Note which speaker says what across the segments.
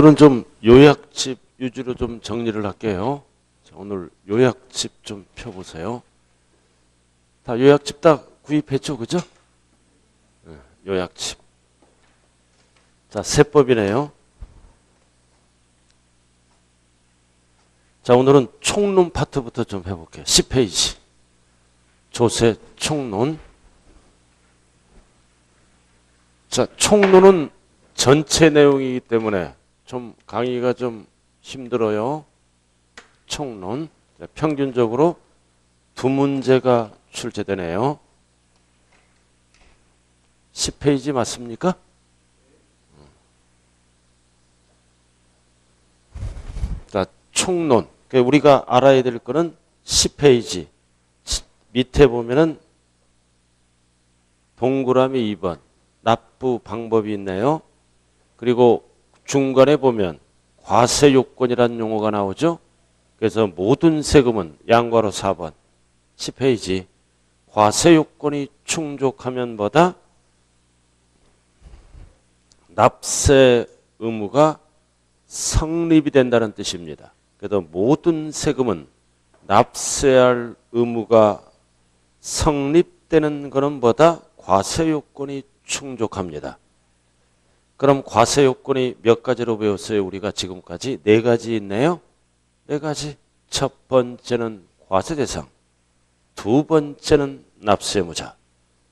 Speaker 1: 오늘은 좀 요약집 위주로 좀 정리를 할게요. 자, 오늘 요약집 좀 펴보세요. 다 요약집 다 구입했죠, 그죠? 네, 요약집. 자, 세법이네요. 자, 오늘은 총론 파트부터 좀 해볼게요. 10페이지. 조세 총론. 자, 총론은 전체 내용이기 때문에 좀 강의가 좀 힘들어요. 총론. 자, 평균적으로 두 문제가 출제되네요. 10페이지 맞습니까? 자, 총론. 우리가 알아야 될 거는 10페이지. 밑에 보면은 동그라미 2번. 납부 방법이 있네요. 그리고 중간에 보면 과세 요건이라는 용어가 나오죠. 그래서 모든 세금은 양괄호 4번 10페이지 과세 요건이 충족하면 뭐다? 납세 의무가 성립이 된다는 뜻입니다. 그래서 모든 세금은 납세할 의무가 성립되는 것은 뭐다? 과세 요건이 충족합니다. 그럼 과세 요건이 몇 가지로 배웠어요? 우리가 지금까지 4가지 있네요. 4가지. 첫 번째는 과세 대상, 두 번째는 납세 의무자,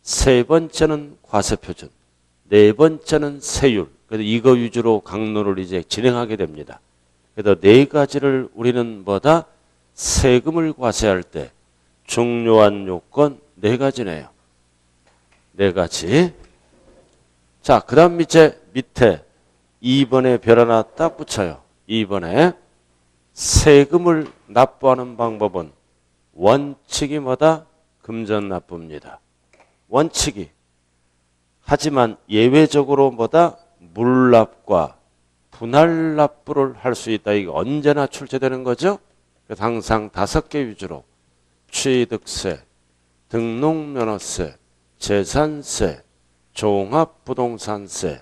Speaker 1: 세 번째는 과세 표준, 네 번째는 세율. 그래서 이거 위주로 강론을 이제 진행하게 됩니다. 그래서 4가지를 우리는 뭐다? 세금을 과세할 때 중요한 요건 4가지네요. 4가지. 자, 그 다음 밑에 2번에 별 하나 딱 붙여요. 2번에 세금을 납부하는 방법은 원칙이 뭐다? 금전납부입니다. 원칙이. 하지만 예외적으로 뭐다? 물납과 분할납부를 할 수 있다. 이거 언제나 출제되는 거죠? 그래서 항상 5개 위주로 취득세, 등록면허세, 재산세, 종합부동산세,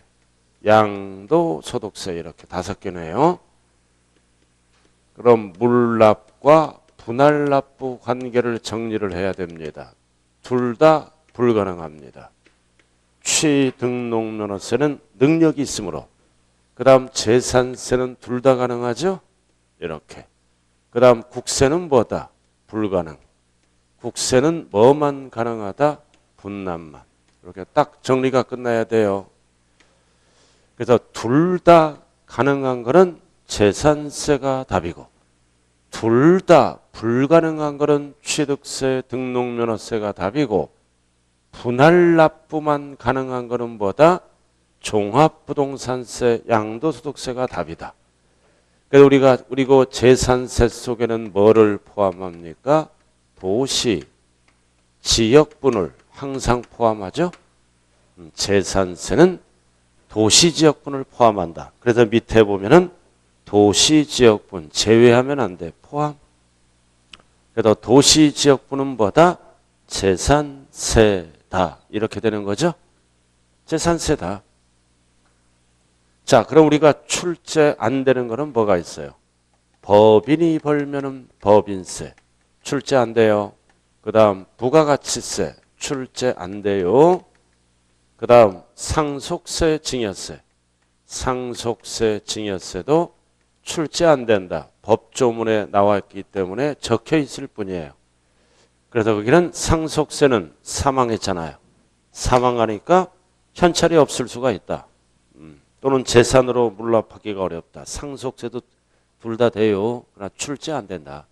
Speaker 1: 양도소득세 이렇게 5개네요. 그럼 물납과 분할납부 관계를 정리를 해야 됩니다. 둘 다 불가능합니다. 취등록면허세는 능력이 있으므로 그 다음 재산세는 둘 다 가능하죠? 이렇게. 그 다음 국세는 뭐다? 불가능. 국세는 뭐만 가능하다? 분납만. 이렇게 딱 정리가 끝나야 돼요. 그래서 둘 다 가능한 거는 재산세가 답이고 둘 다 불가능한 거는 취득세, 등록면허세가 답이고 분할납부만 가능한 거는 뭐다? 종합부동산세, 양도소득세가 답이다. 그래서 그리고 재산세 속에는 뭐를 포함합니까? 도시, 지역분을 항상 포함하죠. 재산세는 도시지역분을 포함한다. 그래서 밑에 보면은 도시지역분 제외하면 안 돼. 포함. 그래서 도시지역분은 뭐다? 재산세다. 이렇게 되는 거죠. 재산세다. 자, 그럼 우리가 출제 안 되는 거는 뭐가 있어요? 법인이 벌면은 법인세. 출제 안 돼요. 그 다음 부가가치세. 출제 안 돼요. 그 다음 상속세, 증여세. 상속세, 증여세도 출제 안 된다. 법조문에 나와 있기 때문에 적혀 있을 뿐이에요. 그래서 거기는 상속세는 사망했잖아요. 사망하니까 현찰이 없을 수가 있다. 또는 재산으로 물납하기가 어렵다. 상속세도 둘 다 돼요. 그러나 출제 안 된다.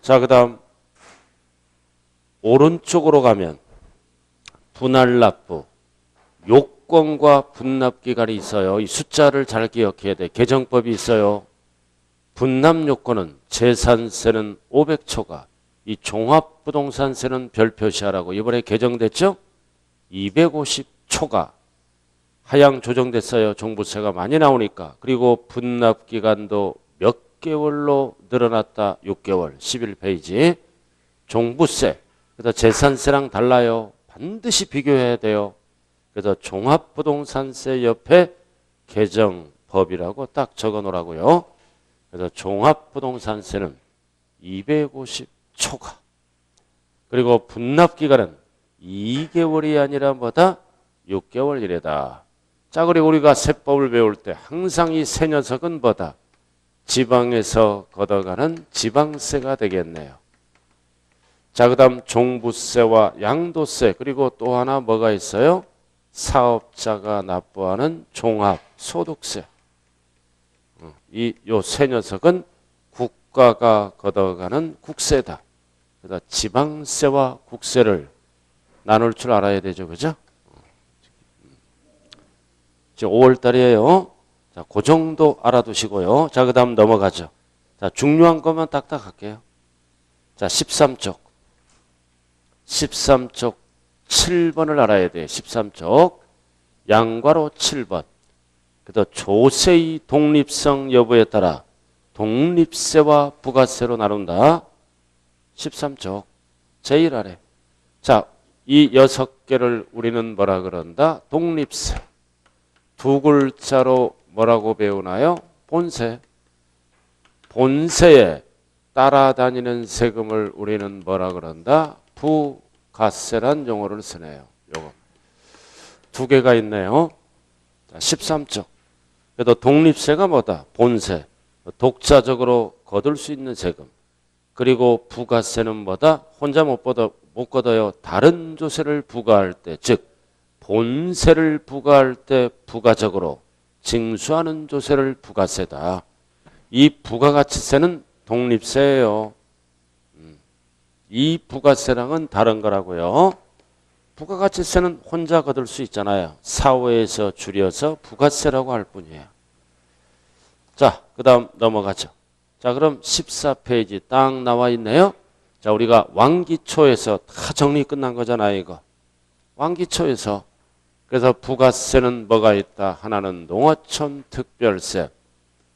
Speaker 1: 자, 그 다음 오른쪽으로 가면 분할납부, 요건과 분납기간이 있어요. 이 숫자를 잘 기억해야 돼. 개정법이 있어요. 분납요건은 재산세는 500초가, 이 종합부동산세는 별 표시하라고 이번에 개정됐죠? 250초가 하향 조정됐어요. 종부세가 많이 나오니까. 그리고 분납기간도 몇 개월로 늘어났다. 6개월. 11페이지. 종부세. 그래서 재산세랑 달라요. 반드시 비교해야 돼요. 그래서 종합부동산세 옆에 개정법이라고 딱 적어 놓으라고요. 그래서 종합부동산세는 250초과. 그리고 분납기간은 2개월이 아니라 뭐다? 6개월 이래다. 자, 그리고 우리가 세법을 배울 때 항상 이 세 녀석은 뭐다? 지방에서 걷어가는 지방세가 되겠네요. 자, 그 다음 종부세와 양도세, 그리고 또 하나 뭐가 있어요? 사업자가 납부하는 종합소득세. 요 세 녀석은 국가가 걷어가는 국세다. 그래서 지방세와 국세를 나눌 줄 알아야 되죠. 그죠? 지금 5월 달이에요. 자, 그 정도 알아두시고요. 자, 그 다음 넘어가죠. 자, 중요한 것만 딱딱 할게요. 자, 13쪽. 13쪽 7번을 알아야 돼요. 13쪽. 양괄호 7번. 그래서 조세의 독립성 여부에 따라 독립세와 부가세로 나눈다. 13쪽. 제일 아래. 자, 이 6개를 우리는 뭐라 그런다? 독립세. 두 글자로 뭐라고 배우나요? 본세. 본세에 따라다니는 세금을 우리는 뭐라 그런다? 부가세란 용어를 쓰네요. 요거 두 개가 있네요. 자, 13쪽. 그래도 독립세가 뭐다? 본세. 독자적으로 거둘 수 있는 세금. 그리고 부가세는 뭐다? 혼자 못 걷어요. 다른 조세를 부과할 때, 즉 본세를 부과할 때 부가적으로 징수하는 조세를 부가세다. 이 부가가치세는 독립세예요. 이 부가세랑은 다른 거라고요. 부가가치세는 혼자 거둘 수 있잖아요. 사회에서 줄여서 부가세라고 할 뿐이에요. 자, 그 다음 넘어가죠. 자, 그럼 14페이지 딱 나와 있네요. 자, 우리가 왕기초에서 다 정리 끝난 거잖아요, 이거. 왕기초에서. 그래서 부가세는 뭐가 있다? 하나는 농어촌 특별세,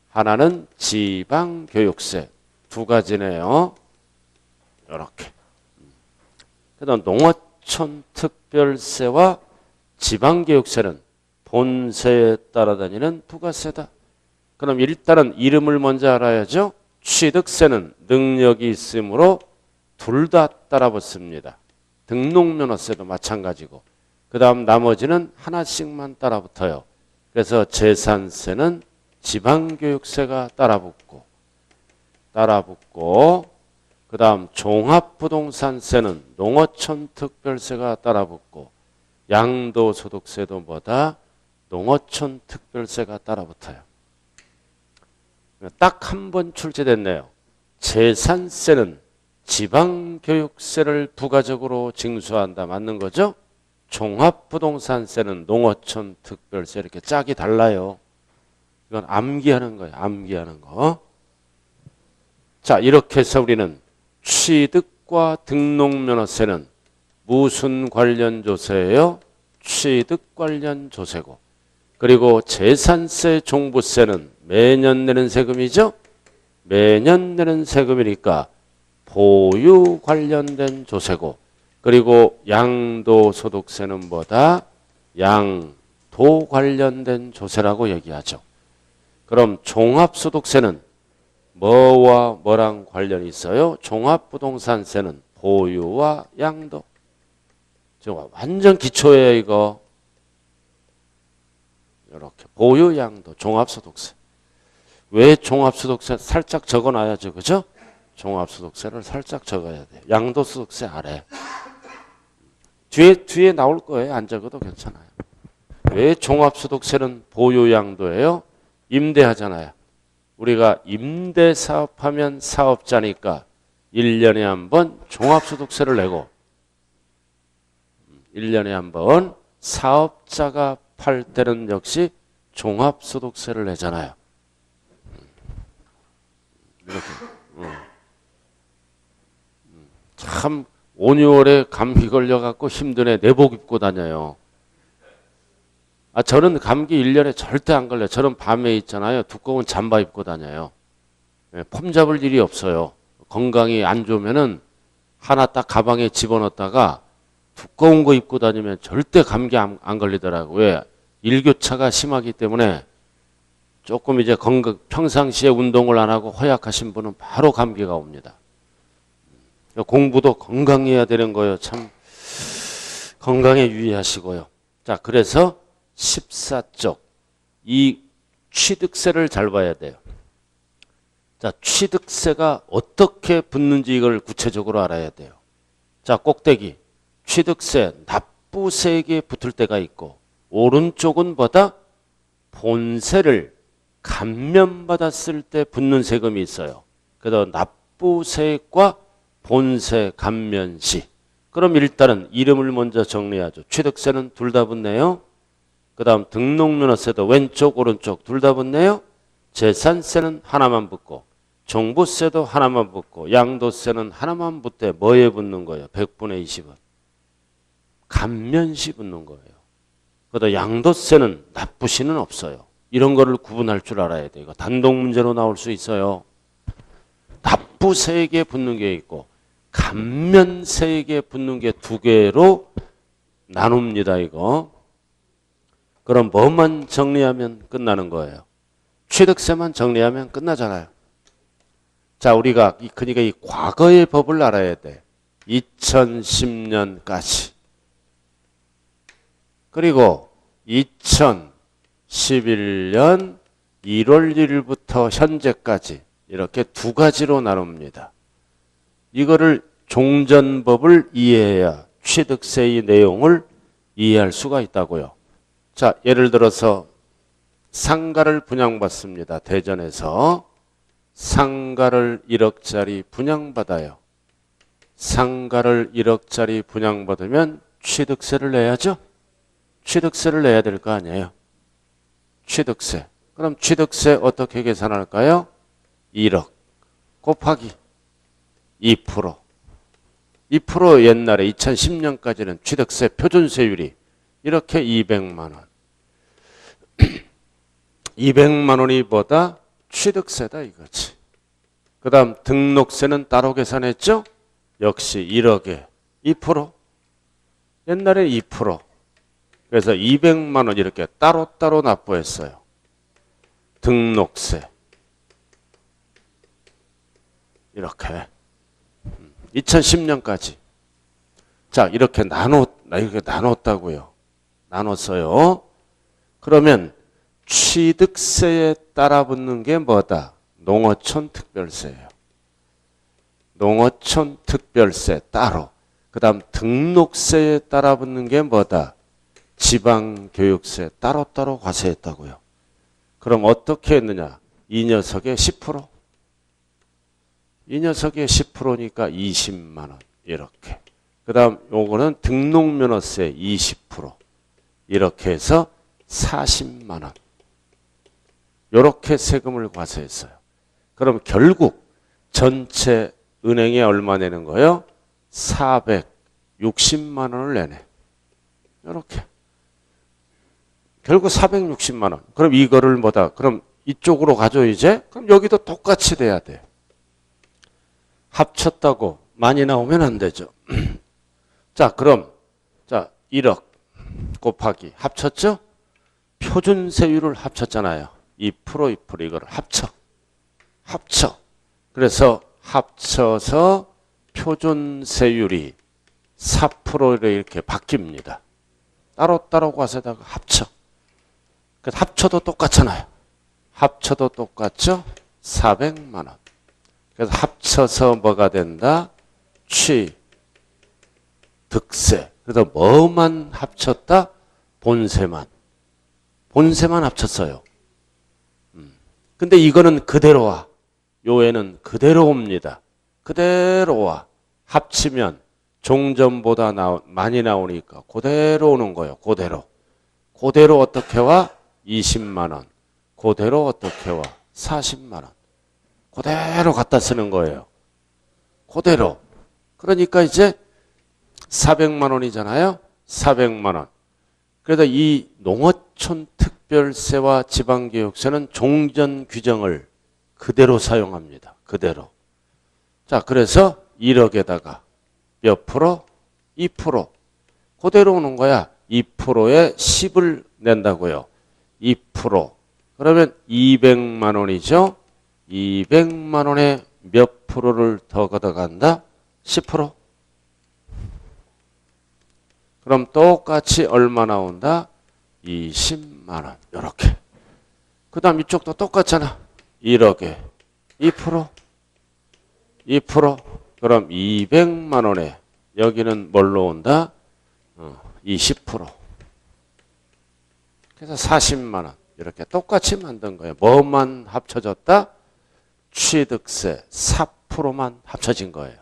Speaker 1: 하나는 지방교육세. 두 가지네요. 이렇게. 그래서 농어촌 특별세와 지방교육세는 본세에 따라다니는 부가세다. 그럼 일단은 이름을 먼저 알아야죠. 취득세는 능력이 있으므로 둘 다 따라붙습니다. 등록면허세도 마찬가지고. 그 다음 나머지는 하나씩만 따라붙어요. 그래서 재산세는 지방교육세가 따라붙고 그 다음 종합부동산세는 농어촌 특별세가 따라붙고 양도소득세도 뭐다? 농어촌 특별세가 따라붙어요. 딱 한 번 출제됐네요. 재산세는 지방교육세를 부가적으로 징수한다. 맞는 거죠? 종합부동산세는 농어촌 특별세. 이렇게 짝이 달라요. 이건 암기하는 거예요. 암기하는 거. 자, 이렇게 해서 우리는 취득과 등록면허세는 무슨 관련 조세예요? 취득 관련 조세고. 그리고 재산세, 종부세는 매년 내는 세금이죠? 매년 내는 세금이니까 보유 관련된 조세고. 그리고 양도소득세는 뭐다? 양도 관련된 조세라고 얘기하죠. 그럼 종합소득세는 뭐와 뭐랑 관련이 있어요? 종합부동산세는 보유와 양도. 지금 완전 기초예요, 이거. 이렇게 보유, 양도, 종합소득세. 왜 종합소득세 살짝 적어놔야죠, 그죠? 종합소득세를 살짝 적어야 돼. 양도소득세 아래. 뒤에 나올 거예요. 안 적어도 괜찮아요. 왜 종합소득세는 보유, 양도예요? 임대하잖아요. 우리가 임대사업하면 사업자니까 1년에 한 번 종합소득세를 내고 1년에 한 번 사업자가 팔 때는 역시 종합소득세를 내잖아요. 이렇게. 참 5, 6월에 감기 걸려갖고 힘드네. 내복 입고 다녀요. 아, 저는 감기 1년에 절대 안 걸려요. 저는 밤에 있잖아요. 두꺼운 잠바 입고 다녀요. 폼 잡을 일이 없어요. 건강이 안 좋으면은 하나 딱 가방에 집어넣었다가 두꺼운 거 입고 다니면 절대 감기 안 걸리더라고요. 왜? 일교차가 심하기 때문에 조금 이제 평상시에 운동을 안 하고 허약하신 분은 바로 감기가 옵니다. 공부도 건강해야 되는 거예요. 참 건강에 유의하시고요. 자, 그래서 14쪽 이 취득세를 잘 봐야 돼요. 자, 취득세가 어떻게 붙는지 이걸 구체적으로 알아야 돼요. 자, 꼭대기 취득세 납부세액에 붙을 때가 있고 오른쪽은 뭐다? 본세를 감면받았을 때 붙는 세금이 있어요. 그래서 납부세액과 본세 감면시. 그럼 일단은 이름을 먼저 정리하죠. 취득세는 둘 다 붙네요. 그 다음 등록면허세도 왼쪽 오른쪽 둘 다 붙네요. 재산세는 하나만 붙고 종부세도 하나만 붙고 양도세는 하나만 붙대. 뭐에 붙는 거예요? 100분의 20은. 감면시 붙는 거예요. 그러다 양도세는 납부시는 없어요. 이런 거를 구분할 줄 알아야 돼요. 이거 단독 문제로 나올 수 있어요. 납부세액에 붙는 게 있고 감면세액에 붙는 게 두 개로 나눕니다. 이거. 그럼 뭐만 정리하면 끝나는 거예요? 취득세만 정리하면 끝나잖아요. 자, 우리가 그러니까 이 과거의 법을 알아야 돼. 2010년까지. 그리고 2011년 1월 1일부터 현재까지 이렇게 두 가지로 나눕니다. 이거를 종전법을 이해해야 취득세의 내용을 이해할 수가 있다고요. 자, 예를 들어서 상가를 분양받습니다. 대전에서 상가를 1억짜리 분양받아요. 상가를 1억짜리 분양받으면 취득세를 내야죠. 취득세를 내야 될 거 아니에요. 취득세. 그럼 취득세 어떻게 계산할까요? 1억 곱하기 2%. 2% 옛날에 2010년까지는 취득세 표준세율이 이렇게 200만 원. 200만 원이 뭐다? 취득세다 이거지. 그 다음 등록세는 따로 계산했죠? 역시 1억에 2%. 옛날에 2%. 그래서 200만 원 이렇게 따로따로 납부했어요. 등록세. 이렇게. 2010년까지. 자, 이렇게 나눴다고요. 나눴어요. 그러면 취득세에 따라 붙는 게 뭐다? 농어촌 특별세예요. 농어촌 특별세 따로. 그 다음 등록세에 따라 붙는 게 뭐다? 지방교육세 따로따로 과세했다고요. 그럼 어떻게 했느냐? 이 녀석의 10%. 이 녀석의 10%니까 20만 원. 이렇게. 그 다음 요거는 등록면허세 20%. 이렇게 해서 40만 원. 이렇게 세금을 과세했어요. 그럼 결국 전체 은행에 얼마 내는 거예요? 460만 원을 내네. 이렇게. 결국 460만 원. 그럼 이거를 뭐다? 그럼 이쪽으로 가죠 이제? 그럼 여기도 똑같이 돼야 돼. 합쳤다고 많이 나오면 안 되죠. 자, 그럼 자 1억 곱하기 합쳤죠? 표준세율을 합쳤잖아요. 2% 2% 이걸 합쳐. 그래서 합쳐서 표준세율이 4%로 이렇게 바뀝니다. 따로따로 과세다가 합쳐. 그래서 합쳐도 똑같잖아요. 합쳐도 똑같죠? 400만 원. 그래서 합쳐서 뭐가 된다? 취득세. 그래서 뭐만 합쳤다? 본세만. 본세만 합쳤어요. 근데 이거는 그대로 와. 요에는 그대로 옵니다. 그대로 와. 합치면 종전보다 많이 나오니까 그대로 오는 거예요. 그대로. 그대로 어떻게 와? 20만 원. 그대로 어떻게 와? 40만 원. 그대로 갖다 쓰는 거예요. 그대로. 그러니까 이제 400만 원이잖아요. 400만 원. 그래서 이 농어촌 특별세와 지방교육세는 종전 규정을 그대로 사용합니다. 그대로. 자, 그래서 1억에다가 몇 프로? 2%. 그대로 오는 거야. 2%에 10을 낸다고요. 2%. 그러면 200만 원이죠. 200만 원에 몇 프로를 더 걷어간다? 10%. 그럼 똑같이 얼마 나온다? 20만 원. 이렇게. 그 다음 이쪽도 똑같잖아. 1억에 2%. 2%. 그럼 200만 원에 여기는 뭘로 온다? 20%. 그래서 40만 원. 이렇게 똑같이 만든 거예요. 뭐만 합쳐졌다? 취득세 4%만 합쳐진 거예요.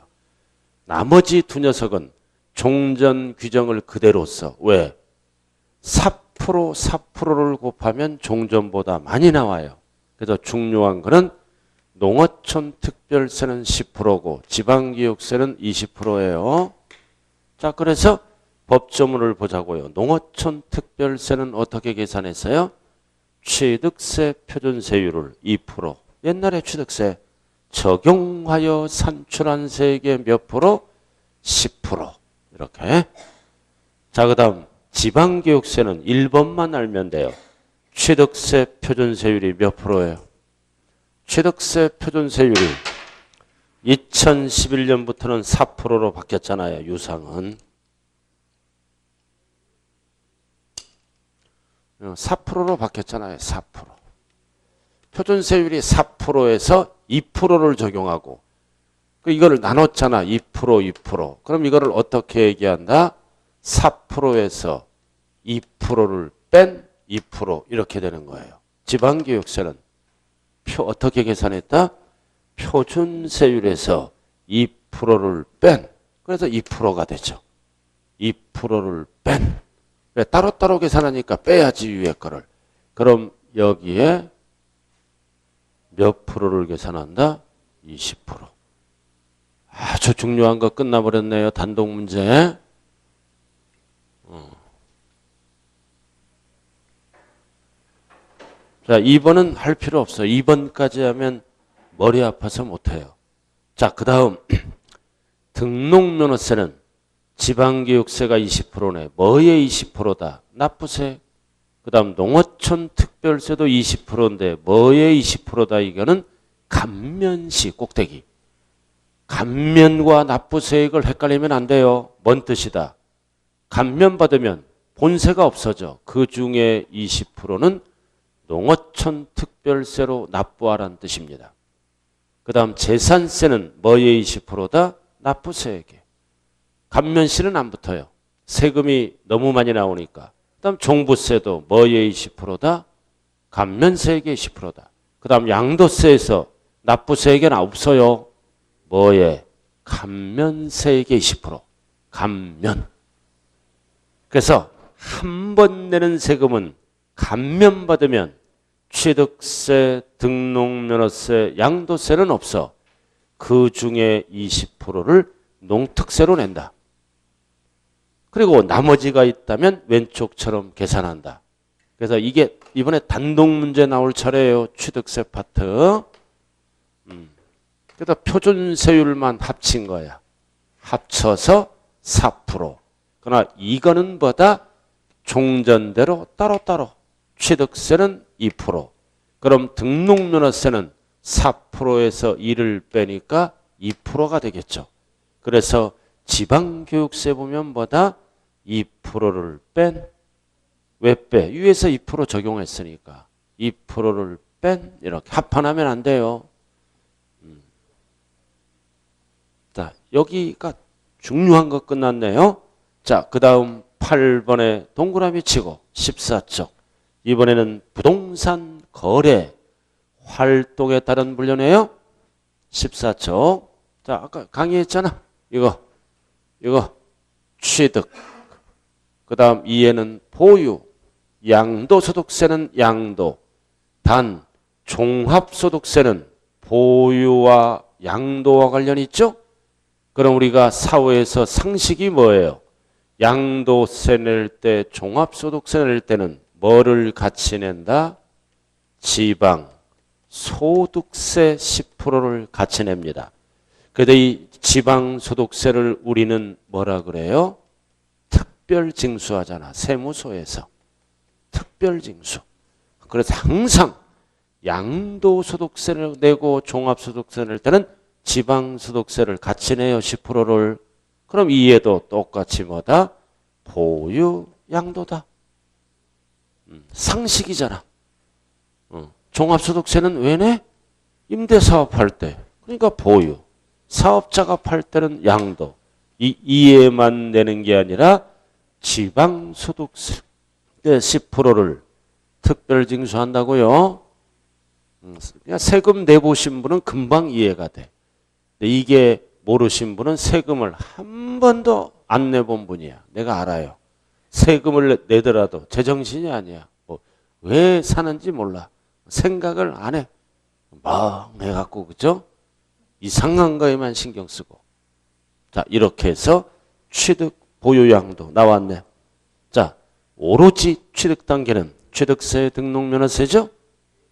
Speaker 1: 나머지 두 녀석은 종전 규정을 그대로 써. 왜? 4%를 곱하면 종전보다 많이 나와요. 그래서 중요한 거는 농어촌 특별세는 10%고 지방교육세는 20%예요. 자, 그래서 법조문을 보자고요. 농어촌 특별세는 어떻게 계산했어요? 취득세 표준세율을 2%. 옛날에 취득세 적용하여 산출한 세액의 몇 프로? 10%. 이렇게. 자, 그 다음 지방교육세는 1번만 알면 돼요. 취득세 표준세율이 몇 프로예요? 취득세 표준세율이 2011년부터는 4%로 바뀌었잖아요. 유상은. 4%로 바뀌었잖아요. 4%. 표준세율이 4%에서 2%를 적용하고 이거를 나눴잖아. 2%, 2%. 그럼 이거를 어떻게 얘기한다? 4%에서 2%를 뺀 2% 이렇게 되는 거예요. 지방교육세는 어떻게 계산했다? 표준세율에서 2%를 뺀. 그래서 2%가 되죠. 2%를 뺀. 왜? 따로따로 계산하니까 빼야지 위에 거를. 그럼 여기에 몇 프로를 계산한다? 20%. 아주 중요한 거 끝나버렸네요. 단독 문제. 자, 2번은 할 필요 없어요. 2번까지 하면 머리 아파서 못해요. 자, 그 다음 등록면허세는 지방교육세가 20%네. 뭐의 20%다? 납부세. 그 다음 농어촌 특별세도 20%인데 뭐의 20%다? 이거는 감면시 꼭대기. 감면과 납부세액을 헷갈리면 안 돼요. 뭔 뜻이다? 감면받으면 본세가 없어져. 그 중에 20%는 농어촌 특별세로 납부하라는 뜻입니다. 그 다음 재산세는 뭐의 20%다? 납부세액에. 감면시는 안 붙어요. 세금이 너무 많이 나오니까. 그 다음 종부세도 뭐의 20%다? 감면세액의 20%다. 그 다음 양도세에서 납부세액은 없어요. 뭐에? 감면세액의 20%. 감면. 그래서 한 번 내는 세금은 감면받으면 취득세, 등록면허세, 양도세는 없어. 그 중에 20%를 농특세로 낸다. 그리고 나머지가 있다면 왼쪽처럼 계산한다. 그래서 이게 이번에 단독 문제 나올 차례예요. 취득세 파트. 그래서 표준세율만 합친 거야. 합쳐서 4%. 그러나 이거는 보다 종전대로 따로따로. 취득세는 2%. 그럼 등록면허세는 4%에서 2를 빼니까 2%가 되겠죠. 그래서 지방교육세 보면 보다 2%를 뺀. 왜 빼? 위에서 2% 적용했으니까 2%를 뺀. 이렇게 합판하면 안 돼요. 자, 여기가 중요한 거 끝났네요. 자, 그 다음 8번에 동그라미 치고 14쪽. 이번에는 부동산 거래 활동에 따른 물려네요. 14쪽. 자, 아까 강의했잖아. 이거 취득. 그 다음 2에는 보유. 양도소득세는 양도. 단 종합소득세는 보유와 양도와 관련이 있죠. 그럼 우리가 사후에서 상식이 뭐예요? 양도세 낼 때, 종합소득세 낼 때는 뭐를 같이 낸다? 지방 소득세 10%를 같이 냅니다. 그런데 이 지방소득세를 우리는 뭐라 그래요? 특별징수하잖아. 세무소에서. 특별징수. 그래서 항상 양도소득세를 내고 종합소득세를 낼 때는 지방소득세를 같이 내요. 10%를. 그럼 이에도 똑같이 뭐다? 보유양도다. 상식이잖아. 종합소득세는 왜 내? 임대사업할 때. 그러니까 보유. 사업자가 팔 때는 양도. 이에만 내는 게 아니라 지방소득세 10%를 특별징수한다고요. 세금 내보신 분은 금방 이해가 돼. 근데 이게 모르신 분은 세금을 한 번도 안 내본 분이야. 내가 알아요. 세금을 내더라도 제정신이 아니야. 왜 사는지 몰라. 생각을 안 해. 막 내갖고 그죠? 이상한 거에만 신경 쓰고. 자, 이렇게 해서 취득 보유양도 나왔네. 자, 오로지 취득 단계는 취득세 등록면허세죠?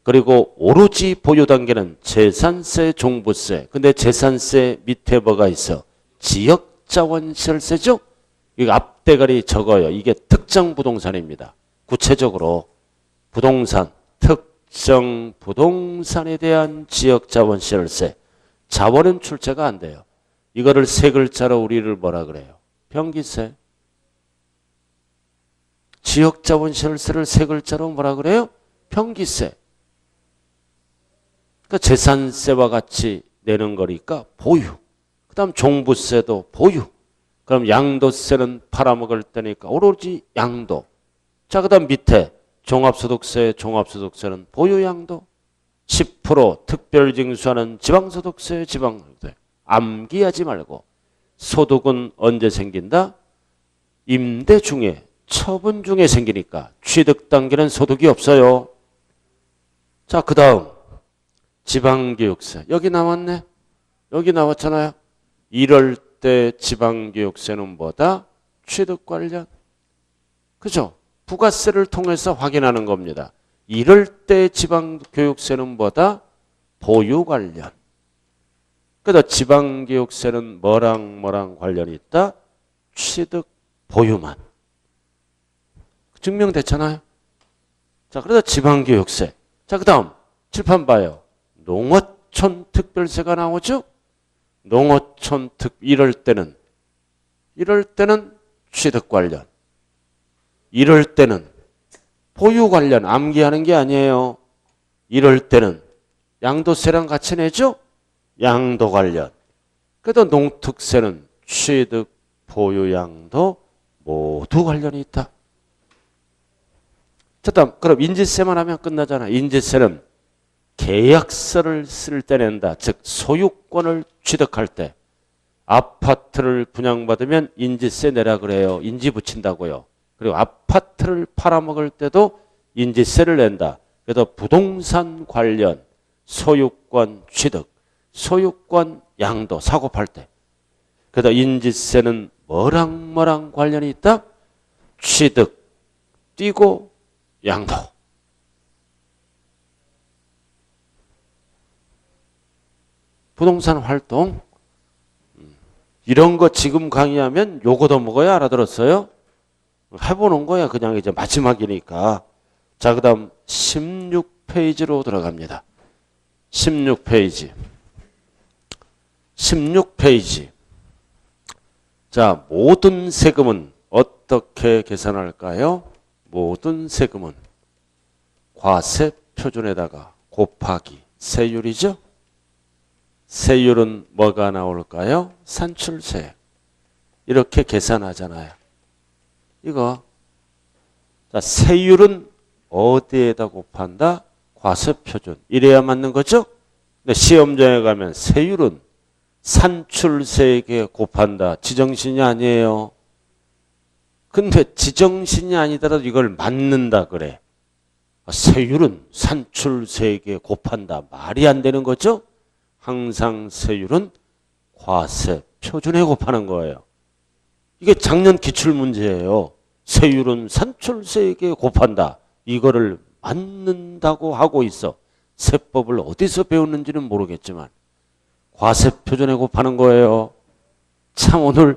Speaker 1: 그리고 오로지 보유 단계는 재산세, 종부세. 근데 재산세 밑에 뭐가 있어? 지역자원시설세죠? 이거 앞대가리 적어요. 이게 특정 부동산입니다. 구체적으로 부동산, 특정 부동산에 대한 지역자원시설세. 자원은 출제가 안 돼요. 이거를 세 글자로 우리를 뭐라 그래요? 병기세. 지역자원시설세를 세 글자로 뭐라 그래요? 병기세. 그러니까 재산세와 같이 내는 거니까 보유. 그 다음 종부세도 보유. 그럼 양도세는 팔아먹을 때니까 오로지 양도. 자, 그 다음 밑에 종합소득세는 보유양도. 10% 특별징수하는 지방소득세, 지방소득세. 암기하지 말고. 소득은 언제 생긴다? 임대 중에, 처분 중에 생기니까 취득 단계는 소득이 없어요. 자, 그 다음 지방교육세. 여기 나왔네. 여기 나왔잖아요. 이럴 때 지방교육세는 뭐다? 취득 관련. 그죠? 부가세를 통해서 확인하는 겁니다. 이럴 때 지방교육세는 뭐다? 보유 관련. 그래서 지방교육세는 뭐랑 관련이 있다? 취득 보유만. 증명됐잖아요. 자, 그래서 지방교육세. 자, 그 다음 칠판 봐요. 농어촌 특별세가 나오죠? 농어촌 이럴 때는 취득 관련. 이럴 때는 보유 관련 암기하는 게 아니에요. 이럴 때는 양도세랑 같이 내죠? 양도 관련. 그래도 농특세는 취득, 보유, 양도 모두 관련이 있다. 자, 다음 그럼 인지세만 하면 끝나잖아. 인지세는 계약서를 쓸 때 낸다. 즉 소유권을 취득할 때 아파트를 분양받으면 인지세 내라 그래요. 인지 붙인다고요. 그리고 아파트를 팔아먹을 때도 인지세를 낸다. 그래서 부동산 관련 소유권 취득, 소유권 양도 사고 팔 때. 그래서 인지세는 뭐랑 관련이 있다? 취득, 띄고 양도. 부동산 활동. 이런 거 지금 강의하면 요거도 먹어야 알아들었어요? 해보는 거야. 그냥 이제 마지막이니까. 자, 그 다음 16페이지로 들어갑니다. 16페이지. 16페이지. 자, 모든 세금은 어떻게 계산할까요? 모든 세금은 과세 표준에다가 곱하기 세율이죠? 세율은 뭐가 나올까요? 산출세. 이렇게 계산하잖아요. 이거. 자, 세율은 어디에다 곱한다? 과세 표준. 이래야 맞는 거죠? 근데 시험장에 가면 세율은 산출세에게 곱한다. 지정신이 아니에요. 근데 지정신이 아니더라도 이걸 맞는다 그래. 세율은 산출세에게 곱한다. 말이 안 되는 거죠? 항상 세율은 과세 표준에 곱하는 거예요. 이게 작년 기출문제예요. 세율은 산출세에게 곱한다. 이거를 맞는다고 하고 있어. 세법을 어디서 배웠는지는 모르겠지만 과세 표준에 곱하는 거예요. 참 오늘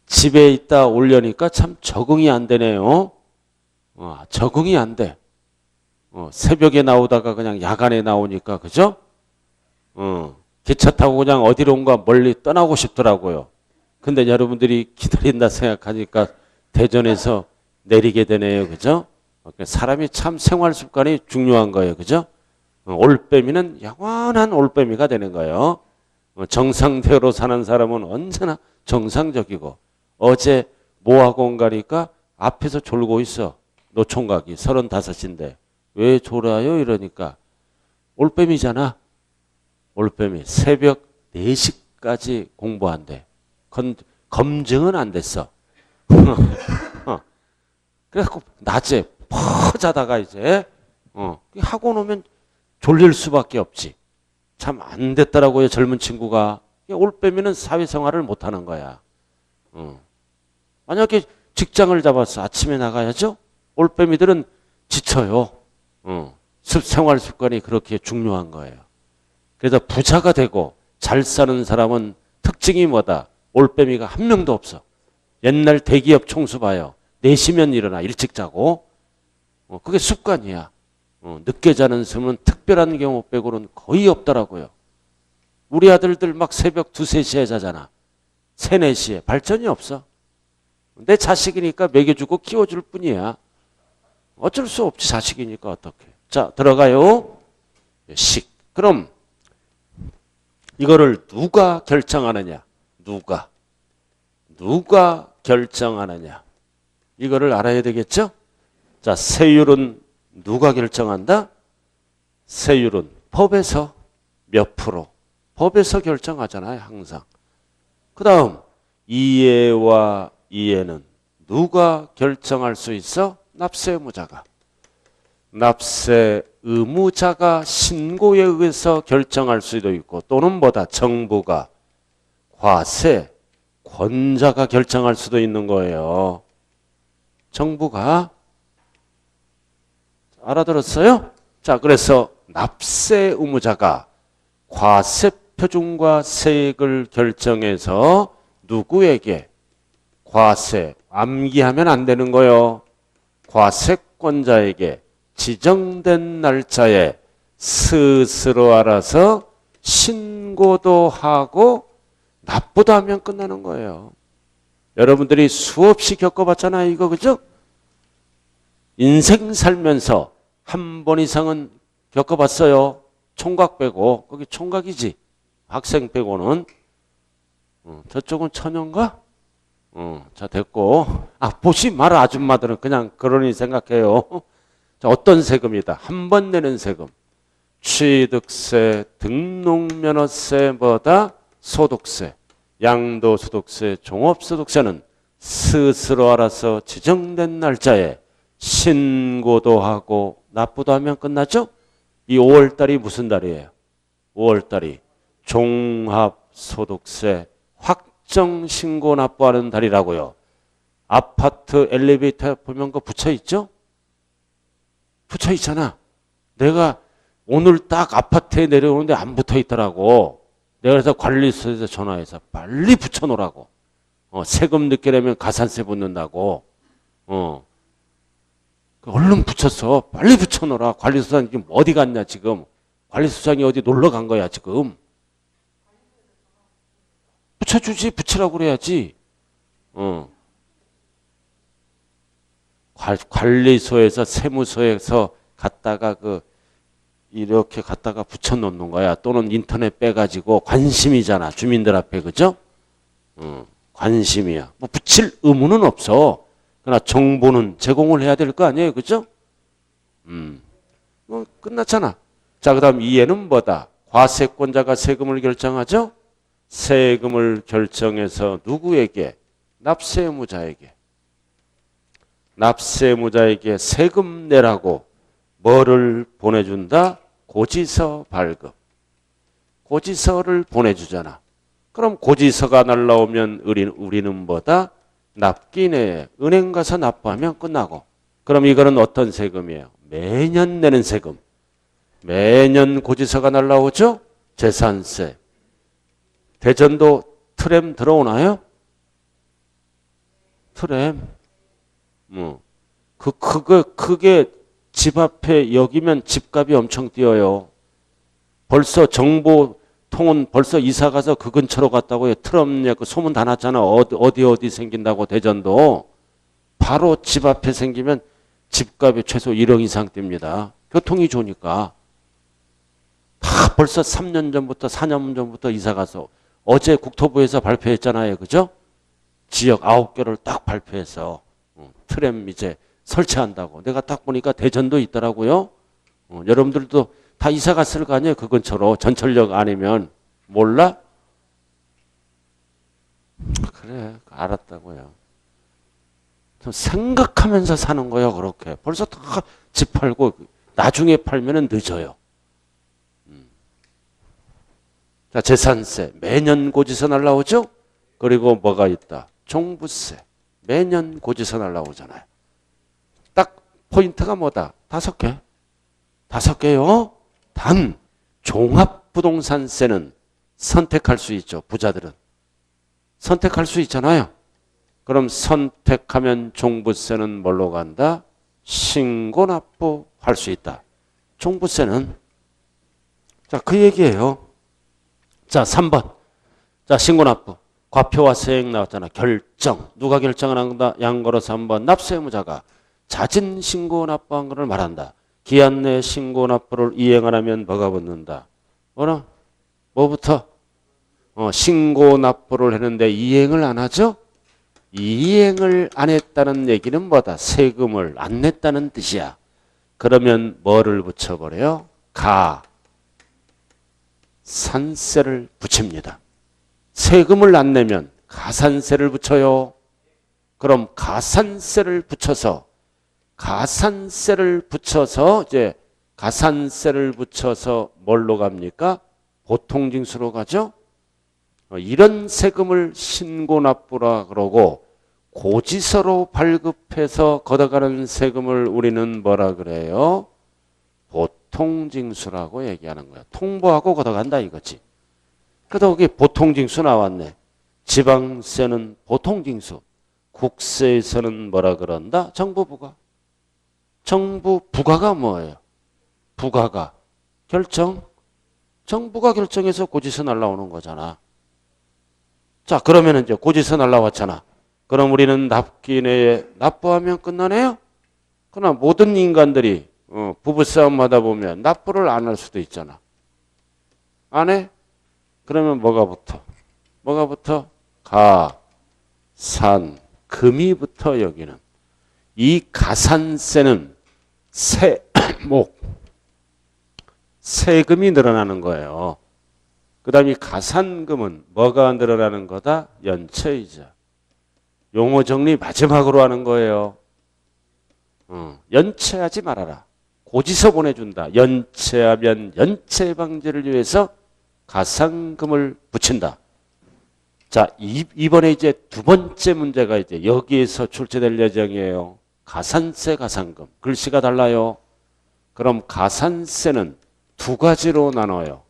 Speaker 1: 집에 있다 올려니까 참 적응이 안 되네요. 적응이 안 돼. 새벽에 나오다가 그냥 야간에 나오니까, 그죠? 기차 타고 그냥 어디론가 멀리 떠나고 싶더라고요. 근데 여러분들이 기다린다 생각하니까 대전에서 내리게 되네요. 그죠? 사람이 참 생활 습관이 중요한 거예요. 그죠? 올빼미는 영원한 올빼미가 되는 거예요. 정상대로 사는 사람은 언제나 정상적이고, 어제 뭐하고 가니까 앞에서 졸고 있어. 노총각이 35인데 왜 졸아요? 이러니까 올빼미잖아. 올빼미 새벽 4시까지 공부한대. 검증은 안 됐어. 그래갖고 낮에 퍼 자다가 이제 하고 놓으면 졸릴 수밖에 없지. 참 안 됐더라고요, 젊은 친구가. 올빼미는 사회생활을 못하는 거야. 만약에 직장을 잡아서 아침에 나가야죠. 올빼미들은 지쳐요. 생활 습관이 그렇게 중요한 거예요. 그래서 부자가 되고 잘 사는 사람은 특징이 뭐다? 올빼미가 한 명도 없어. 옛날 대기업 총수 봐요. 4시면 일어나 일찍 자고. 그게 습관이야. 늦게 자는 사람은 특별한 경우 빼고는 거의 없더라고요. 우리 아들들 막 새벽 2, 3시에 자잖아. 3, 4시에. 발전이 없어. 내 자식이니까 먹여주고 키워줄 뿐이야. 어쩔 수 없지, 자식이니까 어떡해. 자, 들어가요. 식. 그럼 이거를 누가 결정하느냐? 누가 결정하느냐? 이거를 알아야 되겠죠? 자, 세율은 누가 결정한다? 세율은 법에서 몇 프로? 법에서 결정하잖아요, 항상. 그 다음 이해와 이해는 누가 결정할 수 있어? 납세 의무자가. 납세 의무자가 신고에 의해서 결정할 수도 있고, 또는 뭐다? 정부가. 과세 권자가 결정할 수도 있는 거예요. 정부가. 알아들었어요? 자, 그래서 납세 의무자가 과세 표준과 세액을 결정해서 누구에게? 과세, 암기하면 안 되는 거예요. 과세권자에게 지정된 날짜에 스스로 알아서 신고도 하고 납부도 하면 끝나는 거예요. 여러분들이 수없이 겪어봤잖아요, 이거. 그죠? 인생 살면서 한 번 이상은 겪어봤어요. 총각 빼고. 거기 총각이지. 학생 빼고는. 저쪽은 처녀인가? 자, 됐고. 보지 마라, 아줌마들은. 그냥 그러니 생각해요. 자, 어떤 세금이다? 한 번 내는 세금. 취득세, 등록면허세, 뭐다? 소득세, 양도소득세, 종업소득세는 스스로 알아서 지정된 날짜에 신고도 하고 납부도 하면 끝나죠? 이 5월달이 무슨 달이에요? 5월달이 종합소득세 확정신고 납부하는 달이라고요. 아파트 엘리베이터 보면 그거 붙여있죠? 붙여있잖아. 내가 오늘 딱 아파트에 내려오는데 안 붙어있더라고. 내가 그래서 관리소에서 전화해서 빨리 붙여놓으라고. 세금 늦게 내면 가산세 붙는다고. 얼른 붙였어. 빨리 붙여놓으라. 관리소장 지금 어디 갔냐 지금. 관리소장이 어디 놀러 간 거야 지금. 붙여주지. 붙이라고 그래야지. 관리소에서 세무서에서 갔다가 이렇게 갖다가 붙여놓는 거야. 또는 인터넷 빼가지고. 관심이잖아. 주민들 앞에. 그죠? 관심이야. 뭐 붙일 의무는 없어. 그러나 정보는 제공을 해야 될 거 아니에요. 그죠? 끝났잖아. 자, 그 다음 이해는 뭐다? 과세권자가 세금을 결정하죠? 세금을 결정해서 누구에게? 납세 의무자에게. 납세 의무자에게 세금 내라고 뭐를 보내준다? 고지서 발급. 고지서를 보내주잖아. 그럼 고지서가 날라오면 우리는 뭐다? 납기내 은행 가서 납부하면 끝나고. 그럼 이거는 어떤 세금이에요? 매년 내는 세금. 매년 고지서가 날라오죠? 재산세. 대전도 트램 들어오나요? 트램. 그게 집 앞에 여기면 집값이 엄청 뛰어요. 벌써 정보통은 벌써 이사 가서 그 근처로 갔다고요. 트럼역 그 소문 다 났잖아. 어디 생긴다고 대전도. 바로 집 앞에 생기면 집값이 최소 1억 이상 뜁니다. 교통이 좋으니까. 다 벌써 3년 전부터 4년 전부터 이사 가서 어제 국토부에서 발표했잖아요. 그죠? 지역 9개를 딱 발표해서 트램 이제 설치한다고. 내가 딱 보니까 대전도 있더라고요. 여러분들도 다 이사 갔을 거 아니에요. 그 근처로. 전철역 아니면. 몰라? 그래. 알았다고요. 좀 생각하면서 사는 거예요. 그렇게. 벌써 다 집 팔고 나중에 팔면 늦어요. 자, 재산세. 매년 고지서 날라오죠? 그리고 뭐가 있다? 종부세. 매년 고지서 날라오잖아요. 딱 포인트가 뭐다? 5개. 5개요. 단 종합부동산세는 선택할 수 있죠. 부자들은. 선택할 수 있잖아요. 그럼 선택하면 종부세는 뭘로 간다? 신고납부 할 수 있다. 종부세는. 자, 그 얘기예요. 자, 3번. 자, 신고납부. 과표와 세액 나왔잖아. 결정. 누가 결정을 한다? 양거로 3번. 납세의무자가 자진 신고납부한 것을 말한다. 기한 내 신고납부를 이행 안 하면 뭐가 붙는다? 뭐라? 뭐부터? 신고납부를 했는데 이행을 안 하죠? 이행을 안 했다는 얘기는 뭐다? 세금을 안 냈다는 뜻이야. 그러면 뭐를 붙여버려요? 가산세를 붙입니다. 세금을 안 내면 가산세를 붙여요. 그럼 가산세를 붙여서 이제 가산세를 붙여서 뭘로 갑니까? 보통징수로 가죠. 이런 세금을 신고납부라 그러고 고지서로 발급해서 걷어가는 세금을 우리는 뭐라 그래요? 보통징수라고 얘기하는 거야. 통보하고 걷어간다 이거지. 그래도 여기 보통징수 나왔네. 지방세는 보통징수. 국세에서는 뭐라 그런다? 정부부가. 정부부가가 뭐예요? 부가가. 결정. 정부가 결정해서 고지서 날라오는 거잖아. 자, 그러면 이제 고지서 날라왔잖아. 그럼 우리는 납기내에 납부하면 끝나네요? 그러나 모든 인간들이 부부싸움 하다 보면 납부를 안 할 수도 있잖아. 안 해? 그러면 뭐가 붙어? 뭐가 붙어? 가산금이 붙어 여기는. 이 가산세는 세금이 늘어나는 거예요. 그 다음에 가산금은 뭐가 늘어나는 거다? 연체이자. 용어 정리 마지막으로 하는 거예요. 연체하지 말아라. 고지서 보내준다. 연체하면 연체 방지를 위해서 가산금을 붙인다. 자, 이번에 이제 두 번째 문제가 이제 여기에서 출제될 예정이에요. 가산세, 가산금. 글씨가 달라요. 그럼 가산세는 두 가지로 나눠요.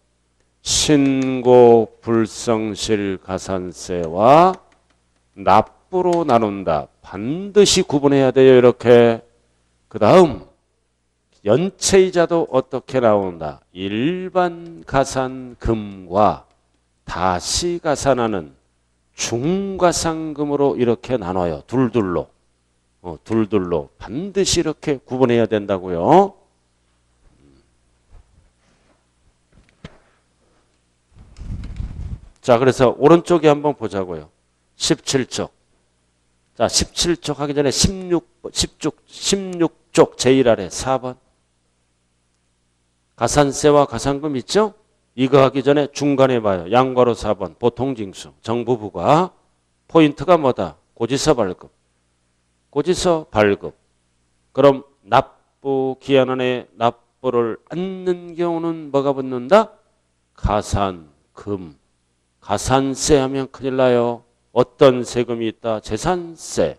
Speaker 1: 신고 불성실 가산세와 납부로 나눈다. 반드시 구분해야 돼요. 이렇게. 그 다음 연체이자도 어떻게 나온다. 일반 가산금과 다시 가산하는 중가산금으로 이렇게 나눠요. 둘둘로. 둘둘로. 반드시 이렇게 구분해야 된다고요. 자, 그래서 오른쪽에 한번 보자고요. 17쪽. 자, 17쪽 하기 전에 16쪽 제일 아래 4번. 가산세와 가산금 있죠? 이거 하기 전에 중간에 봐요. 양괄호 4번. 보통징수. 정부부가. 포인트가 뭐다? 고지서 발급. 고지서 발급. 그럼 납부 기한 안에 납부를 않는 경우는 뭐가 붙는다? 가산금. 가산세 하면 큰일 나요. 어떤 세금이 있다? 재산세,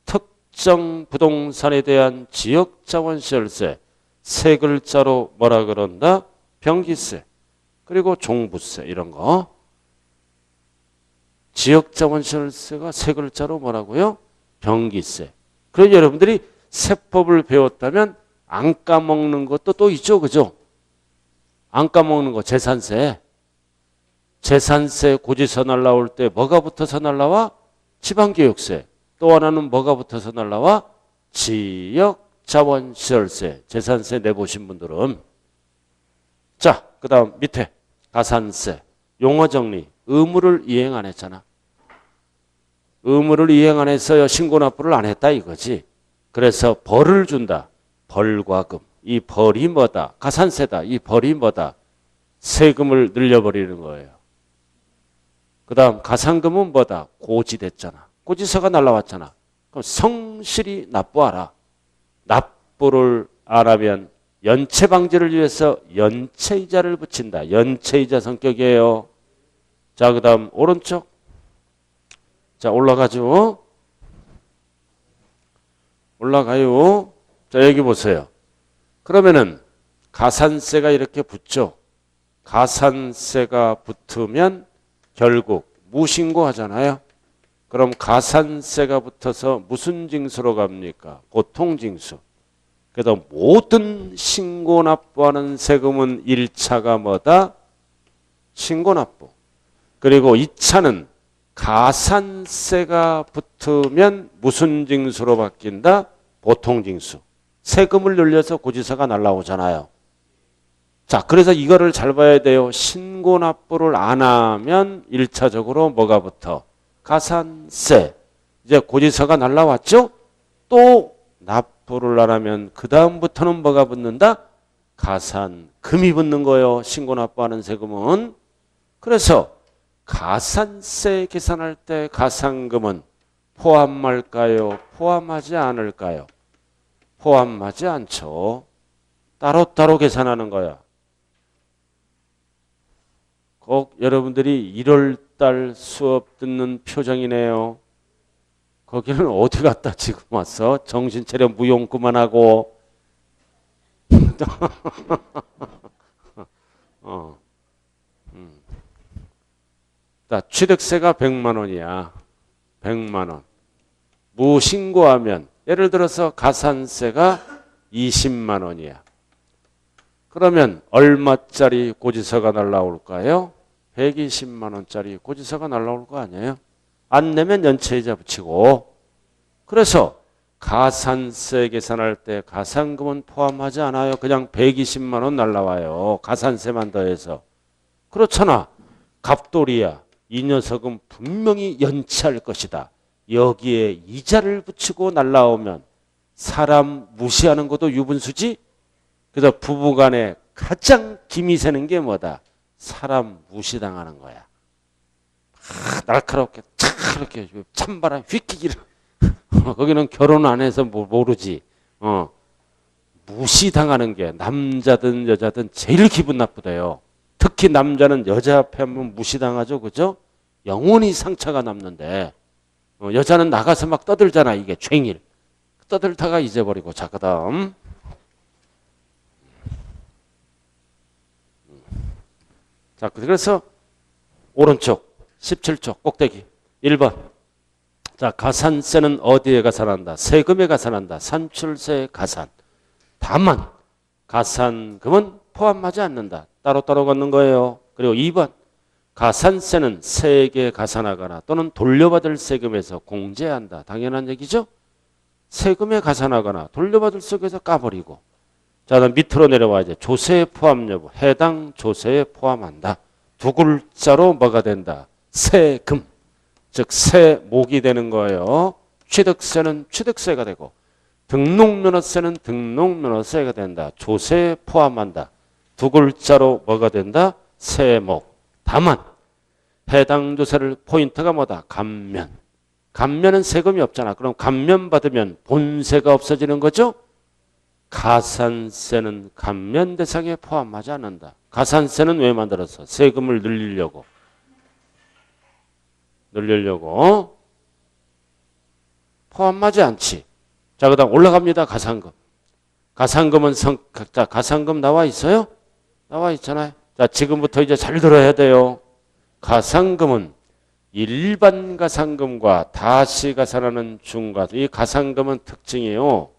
Speaker 1: 특정 부동산에 대한 지역자원시설세, 세 글자로 뭐라 그런다? 병기세, 그리고 종부세 이런 거. 지역자원시설세가 세 글자로 뭐라고요? 병기세. 그래서 여러분들이 세법을 배웠다면 안 까먹는 것도 또 있죠. 그죠? 안 까먹는 거 재산세. 재산세 고지서 날라올 때 뭐가 붙어서 날라와? 지방교육세. 또 하나는 뭐가 붙어서 날라와? 지역자원시설세. 재산세 내보신 분들은. 자, 그 다음 밑에 가산세. 용어 정리. 의무를 이행 안 했잖아. 의무를 이행 안 해서 신고납부를 안 했다 이거지. 그래서 벌을 준다. 벌과 금. 이 벌이 뭐다? 가산세다. 이 벌이 뭐다? 세금을 늘려버리는 거예요. 그 다음 가산금은 뭐다? 고지됐잖아. 고지서가 날라왔잖아. 그럼 성실히 납부하라. 납부를 안 하면 연체 방지를 위해서 연체이자를 붙인다. 연체이자 성격이에요. 자, 그 다음 오른쪽. 자, 올라가죠. 올라가요. 자, 여기 보세요. 그러면은 가산세가 이렇게 붙죠. 가산세가 붙으면 결국 무신고 하잖아요. 그럼 가산세가 붙어서 무슨 징수로 갑니까? 보통징수. 그래서 모든 신고납부하는 세금은 1차가 뭐다? 신고납부. 그리고 2차는 가산세가 붙으면 무슨 징수로 바뀐다? 보통징수. 세금을 늘려서 고지서가 날라오잖아요. 자, 그래서 이거를 잘 봐야 돼요. 신고납부를 안 하면 1차적으로 뭐가 붙어? 가산세. 이제 고지서가 날라왔죠? 또 납부를 안 하면 그 다음부터는 뭐가 붙는다? 가산금이 붙는 거예요. 신고납부하는 세금은. 그래서 가산세 계산할 때 가산금은 포함할까요? 포함하지 않을까요? 포함하지 않죠. 따로따로 계산하는 거야. 꼭 여러분들이 1월달 수업 듣는 표정이네요. 거기는 어디 갔다 지금 왔어? 정신차려 무용 그만하고. 자, 취득세가 100만 원이야. 100만 원. 무신고하면 예를 들어서 가산세가 20만 원이야. 그러면 얼마짜리 고지서가 날라올까요? 120만 원짜리 고지서가 날라올 거 아니에요? 안 내면 연체이자 붙이고. 그래서 가산세 계산할 때 가산금은 포함하지 않아요. 그냥 120만 원 날라와요. 가산세만 더해서. 그렇잖아. 갑돌이야. 이 녀석은 분명히 연체할 것이다. 여기에 이자를 붙이고 날라오면 사람 무시하는 것도 유분수지. 그래서 부부간에 가장 김이 새는 게 뭐다? 사람 무시당하는 거야. 날카롭게 착 이렇게 찬바람 휘키기를. 거기는 결혼 안 해서 모르지. 무시당하는 게 남자든 여자든 제일 기분 나쁘대요. 특히 남자는 여자 앞에 한번 무시당하죠. 그죠? 영원히 상처가 남는데 여자는 나가서 막 떠들잖아. 이게 촤일. 떠들다가 잊어버리고. 자, 그 다음. 자, 그래서 오른쪽 17쪽 꼭대기 1번. 자, 가산세는 어디에 가산한다? 세금에 가산한다. 산출세 가산. 다만 가산금은 포함하지 않는다. 따로따로 걷는 거예요. 그리고 2번. 가산세는 세액에 가산하거나 또는 돌려받을 세금에서 공제한다. 당연한 얘기죠? 세금에 가산하거나 돌려받을 세금에서 까버리고. 자, 그다음 밑으로 내려와야지. 조세 포함 여부. 해당 조세에 포함한다. 두 글자로 뭐가 된다? 세금. 즉 세목이 되는 거예요. 취득세는 취득세가 되고 등록면허세는 등록면허세가 된다. 조세에 포함한다. 두 글자로 뭐가 된다? 세목. 다만 해당 조세를 포인트가 뭐다? 감면. 감면은 세금이 없잖아. 그럼 감면 받으면 본세가 없어지는 거죠? 가산세는 감면 대상에 포함하지 않는다. 가산세는 왜 만들었어? 세금을 늘리려고. 포함하지 않지. 자, 그 다음 올라갑니다. 가산금. 가산금은 자, 가산금 나와 있어요? 나와 있잖아요. 자, 지금부터 이제 잘 들어야 돼요. 가산금은 일반 가상금과 다시 가산하는 중과 이 가상금은 특징이요.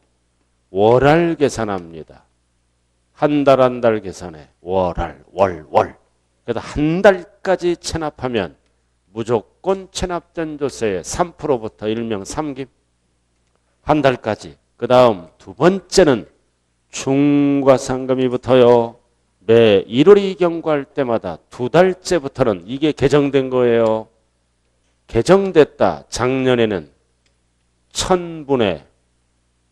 Speaker 1: 월할 계산합니다. 한 달 한 달 계산해. 월할 월. 그래서 한 달까지 체납하면 무조건 체납된 조세의 3%부터 일명 3김. 한 달까지. 그 다음 두 번째는 중과상금이 붙어요. 매 1월이 경과할 때마다 두 달째부터는 이게 개정된 거예요. 개정됐다. 작년에는 1000분의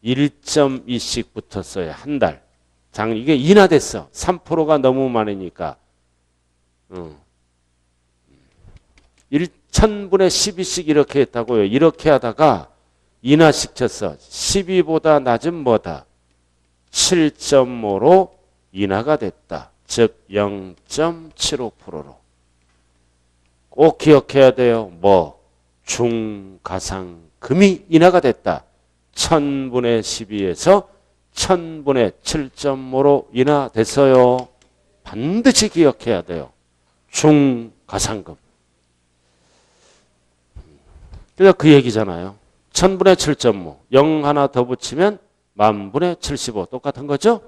Speaker 1: 1.2씩 붙었어요. 한 달. 이게 인하됐어. 3%가 너무 많으니까. 1000분의 12씩 이렇게 했다고요. 이렇게 하다가 인하시켰어. 12보다 낮은 뭐다? 7.5로 인하가 됐다. 즉 0.75%로. 꼭 기억해야 돼요. 중가상금이 인하가 됐다. 1000분의 12에서 1000분의 7.5로 인하됐어요. 반드시 기억해야 돼요. 중가상금. 그러니까 그 얘기잖아요. 1000분의 7.5. 0 하나 더 붙이면 10,000분의 75. 똑같은 거죠?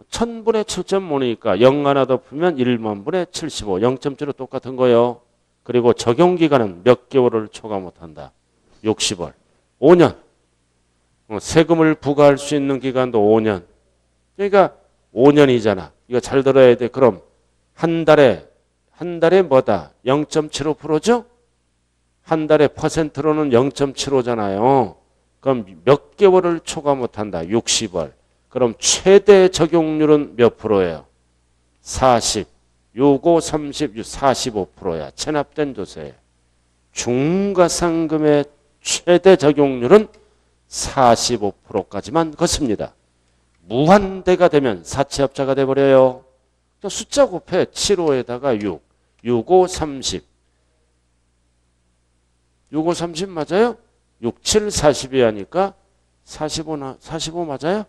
Speaker 1: 1000분의 7.5니까 0 하나 더 풀면 10,000분의 75. 0.7로 똑같은 거예요. 그리고 적용기간은 몇 개월을 초과 못한다. 60월. 5년. 세금을 부과할 수 있는 기간도 5년. 그러니까 5년이잖아. 이거 잘 들어야 돼. 그럼 한 달에 뭐다? 0.75%죠? 한 달에 퍼센트로는 0.75잖아요. 그럼 몇 개월을 초과 못한다? 60월. 그럼 최대 적용률은 몇 프로예요? 40. 요거 30, 45%야. 체납된 조세. 중과상금의 최대 적용률은 45%까지만 걷습니다. 무한대가 되면 사채업자가 돼버려요. 숫자 곱해. 7호에다가 6. 6호 30. 6호 30 맞아요? 6, 7, 40이 하니까 45 맞아요?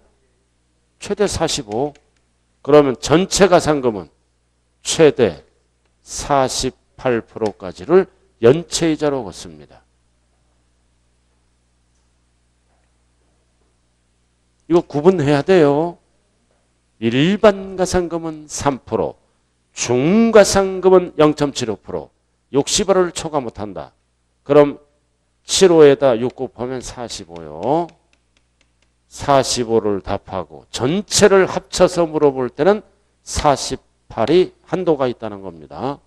Speaker 1: 최대 45. 그러면 전체 가상금은 최대 48%까지를 연체이자로 걷습니다. 이거 구분해야 돼요. 일반 가상금은 3%, 중가상금은 0.75%, 60월을 초과 못한다. 그럼 7호에다 6 곱하면 45요. 45를 답하고 전체를 합쳐서 물어볼 때는 48이 한도가 있다는 겁니다.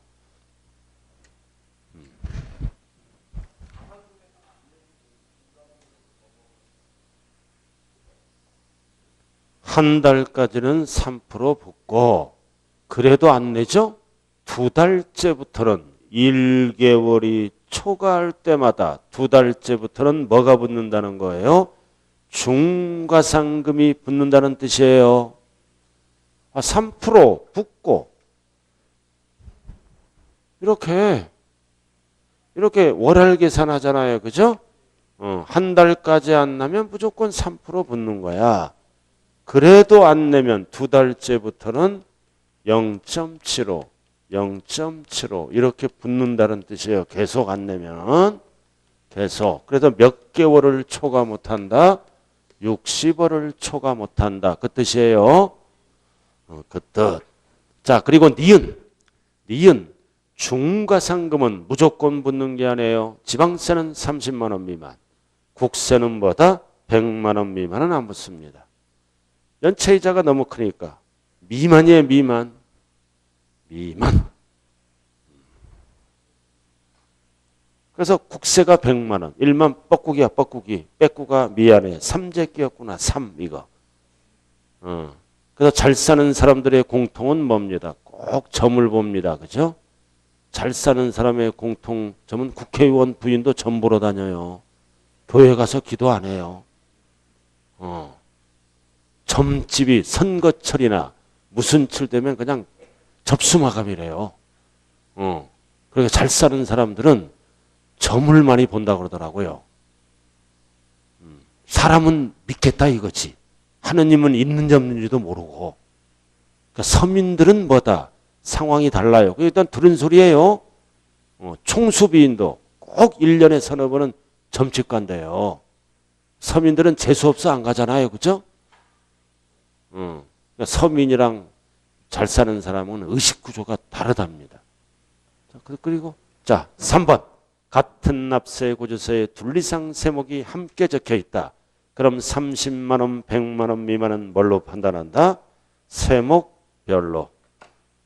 Speaker 1: 한 달까지는 3% 붙고 그래도 안 내죠? 두 달째부터는 1개월이 초과할 때마다 두 달째부터는 뭐가 붙는다는 거예요? 중과상금이 붙는다는 뜻이에요. 3% 붙고 이렇게 월할 계산하잖아요. 그죠? 한 달까지 안 나면 무조건 3% 붙는 거야. 그래도 안 내면 두 달째부터는 0.75, 0.75 이렇게 붙는다는 뜻이에요. 계속 안 내면. 계속. 그래서 몇 개월을 초과 못한다? 60월을 초과 못한다. 그 뜻이에요. 그 뜻. 자, 그리고 니은. 중과상금은 무조건 붙는 게 아니에요. 지방세는 30만 원 미만. 국세는 뭐다? 100만 원 미만은 안 붙습니다. 연체이자가 너무 크니까. 미만이에요, 미만. 그래서 국세가 100만 원. 1만 뻐꾸기야, 뻐꾸기. 빼꾸가 미안해. 삼재끼였구나, 이거. 그래서 잘 사는 사람들의 공통은 뭡니다? 꼭 점을 봅니다. 그죠? 잘 사는 사람의 공통점은 국회의원 부인도 점 보러 다녀요. 교회 가서 기도 안 해요. 점집이 선거철이나 무슨 철 되면 그냥 접수마감이래요. 그러니까 잘 사는 사람들은 점을 많이 본다고 그러더라고요. 사람은 믿겠다 이거지. 하느님은 있는지 없는지도 모르고. 그러니까 서민들은 뭐다? 상황이 달라요. 일단 들은 소리예요. 총수비인도 꼭 1년에 서너 번은 점집 간대요. 서민들은 재수없어 안 가잖아요. 그죠? 그러니까 서민이랑 잘 사는 사람은 의식구조가 다르답니다. 자, 그리고 자 3번 같은 납세 고지서에 둘 이상 세목이 함께 적혀 있다. 그럼 30만 원, 100만 원 미만은 뭘로 판단한다? 세목별로.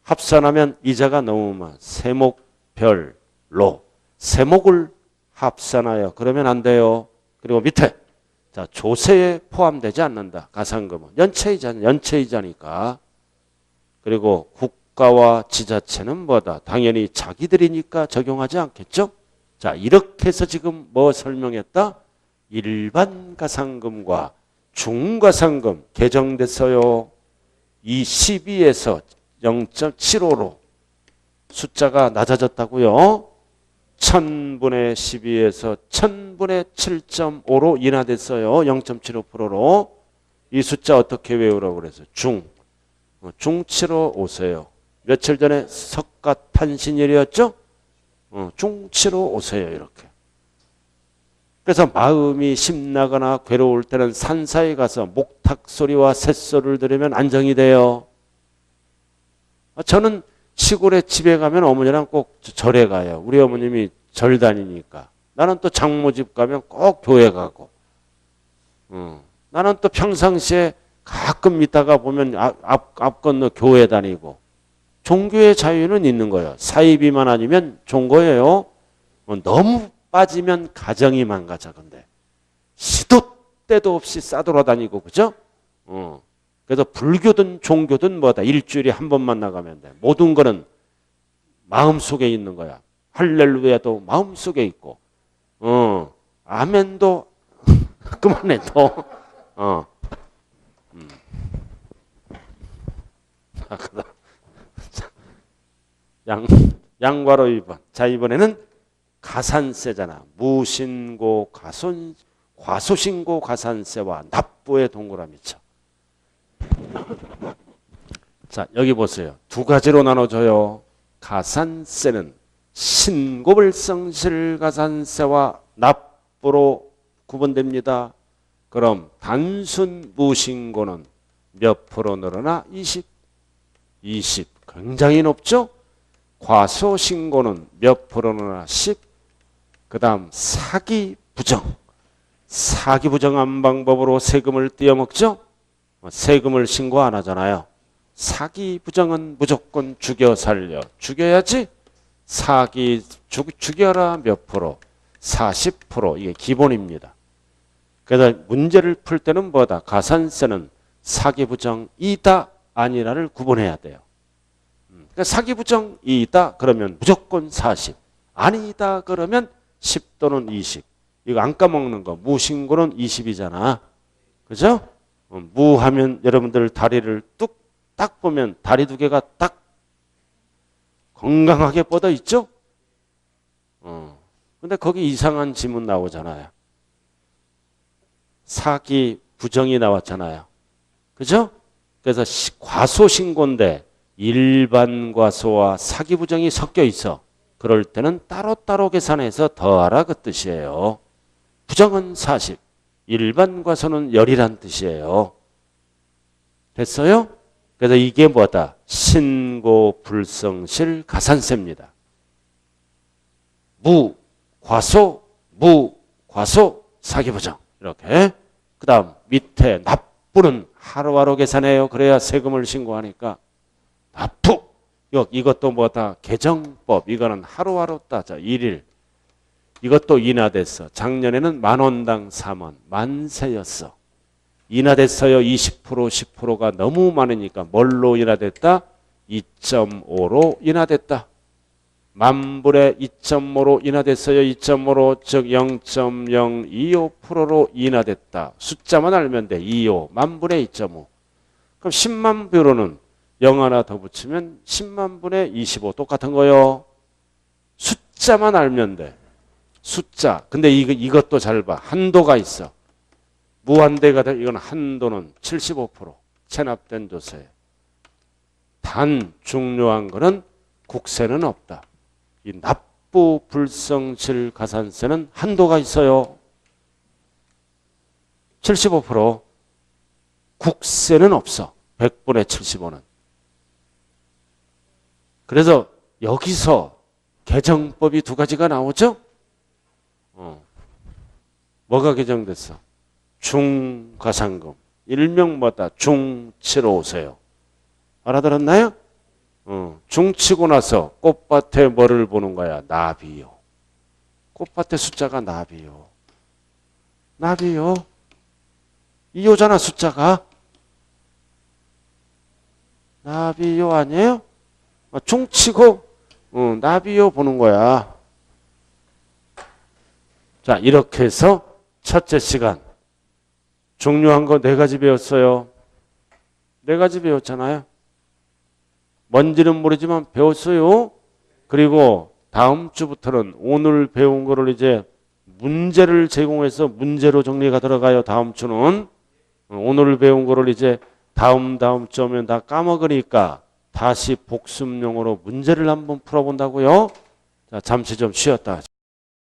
Speaker 1: 합산하면 이자가 너무 많아. 세목별로. 세목을 합산하여. 그러면 안 돼요. 그리고 밑에 자 조세에 포함되지 않는다. 가산금은. 연체이자니까. 그리고 국가와 지자체는 뭐다? 당연히 자기들이니까 적용하지 않겠죠? 자 이렇게 해서 지금 뭐 설명했다? 일반 가산금과 중가산금 개정됐어요. 이 12에서 0.75로 숫자가 낮아졌다고요. 1000분의 12에서 1000분의 7.5로 인하됐어요. 0.75%로. 이 숫자 어떻게 외우라고 그래서 중치로 오세요. 며칠 전에 석가탄신일이었죠? 중치로 오세요. 이렇게. 그래서 마음이 심나거나 괴로울 때는 산사에 가서 목탁 소리와 쇳소리를 들으면 안정이 돼요. 저는 시골에 집에 가면 어머니랑 꼭 절에 가요. 우리 어머님이 절 다니니까. 나는 또 장모집 가면 꼭 교회 가고. 나는 또 평상시에 가끔 있다가 보면 앞 건너 교회 다니고. 종교의 자유는 있는 거예요. 사이비만 아니면 좋은 거예요. 너무 빠지면 가정이 망가져. 근데 시도 때도 없이 싸돌아다니고 그죠? 그래서 불교든 종교든 뭐다. 일주일에 한 번만 나가면 돼. 모든 거는 마음속에 있는 거야. 할렐루야도 마음속에 있고 아멘도 그만해 또 양과로 2번. 자 이번에는 가산세잖아. 무신고 과소신고 가산세와 납부의 동그라미 쳐. 자 여기 보세요. 두 가지로 나눠져요. 가산세는 신고불성실 가산세와 납부로 구분됩니다. 그럼 단순 무신고는 몇 프로 늘어나? 20. 굉장히 높죠? 과소신고는 몇 프로 늘어나? 10. 그 다음 사기부정. 사기부정한 방법으로 세금을 떼어먹죠? 세금을 신고 안 하잖아요. 사기부정은 무조건 죽여 살려. 죽여야지. 죽여라 몇 프로? 40%. 이게 기본입니다. 그래서 문제를 풀 때는 뭐다? 가산세는 사기부정이다 아니라를 구분해야 돼요. 그러니까 사기부정이다 그러면 무조건 40. 아니다 그러면 10 또는 20. 이거 안 까먹는 거. 무신고는 20이잖아. 그죠? 무하면 여러분들 다리를 뚝 딱 보면 다리 두 개가 딱 건강하게 뻗어 있죠? 근데 거기 이상한 지문 나오잖아요. 사기 부정이 나왔잖아요. 그죠? 그래서 과소신고인데 일반 과소와 사기 부정이 섞여 있어. 그럴 때는 따로따로 계산해서 더하라 그 뜻이에요. 부정은 40, 일반 과소는 열이란 뜻이에요. 됐어요? 그래서 이게 뭐다? 신고불성실 가산세입니다. 무과소, 사기부정. 이렇게. 그 다음 밑에 납부는 하루하루 계산해요. 그래야 세금을 신고하니까. 납부. 이것도 뭐다? 개정법. 이거는 하루하루 따져. 1일. 이것도 인하됐어. 작년에는 10,000원당 3원. 만세였어. 인하됐어요. 20%, 10%가 너무 많으니까 뭘로 인하됐다? 2.5로 인하됐다. 만불에 2.5로 인하됐어요. 2.5로 즉 0.025%로 인하됐다. 숫자만 알면 돼. 25. 만불에 2.5. 그럼 10만 불로는 0 하나 더 붙이면 10만 분의 25 똑같은 거요. 숫자만 알면 돼. 숫자. 근데 이것도 잘 봐. 한도가 있어. 무한대가 돼. 이건 한도는 75% 체납된 조세. 단 중요한 거는 국세는 없다. 이 납부 불성실 가산세는 한도가 있어요. 75%. 국세는 없어. 100분의 75는. 그래서 여기서 개정법이 두 가지가 나오죠? 뭐가 개정됐어? 중가산금. 일명 뭐다? 중치로 오세요. 알아들었나요? 중치고 나서 꽃밭에 뭐를 보는 거야? 나비요. 꽃밭의 숫자가 나비요. 나비요. 이요잖아 숫자가. 나비요 아니에요? 중치고 나비요 보는 거야. 자, 이렇게 해서 첫째 시간 중요한 거 네 가지 배웠어요. 네 가지 배웠잖아요. 뭔지는 모르지만 배웠어요. 그리고 다음 주부터는 오늘 배운 거를 이제 문제를 제공해서 문제로 정리가 들어가요. 다음 주는. 오늘 배운 거를 이제 다음 주 오면 다 까먹으니까 다시 복습용으로 문제를 한번 풀어본다고요. 자, 잠시 좀 쉬었다.